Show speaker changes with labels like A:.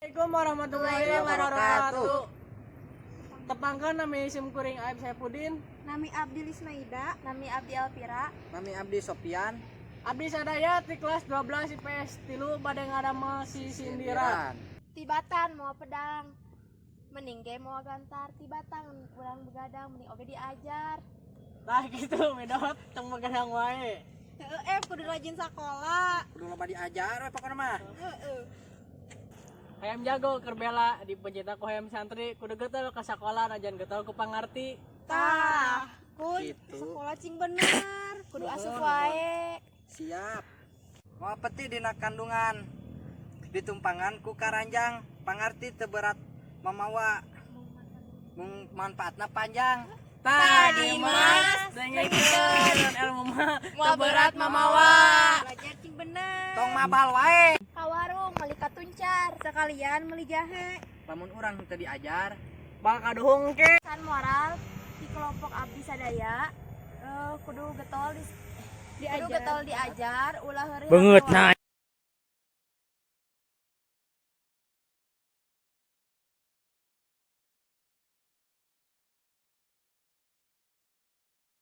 A: Assalamualaikum warahmatullahi wabarakatuh. Tepangkan nami isim kuring Aib Saipudin.
B: Nami Abdi Lismaida, Nami Abdi Alpira,
C: Nami Abdi Sopyan.
A: Abdi sadaya di kelas 12 IPS 3 bade ngadamel si sindiran.
B: tibatan mau pedang, mending ge mau gantar tibatan, urang begadang mending oge diajar.
A: Tah gitu medot tong begadang wae.
B: Kudu rajin sekolah.
C: Kudu loba diajar we pokona mah.
A: Hayam jago keur bela di pencetak ku hayam santri kudu getel ka sakola najan getel ku pangarti.
B: Tah, kun
C: Gitu.
B: sekolah cing bener, kudu asup wae.
C: Siap. Mau peti dina kandungan. Ditumpangan ku karanjang, pangarti teu berat mamawa. Mung manfaatna panjang.
A: Tadi mas dengengkeun ilmu mah
B: Mau berat mamawa. Belajar cing bener.
C: Tong mabal wae.
B: Ka warung meuli katuncar, sekalian meuli jahe.
C: Lamun urang teu diajar,
A: bakal kaduhung ke.
B: Pesan moral di kelompok Abdi Sadaya, kudu getol diajar ulah heureuy.
A: Beungeut nah.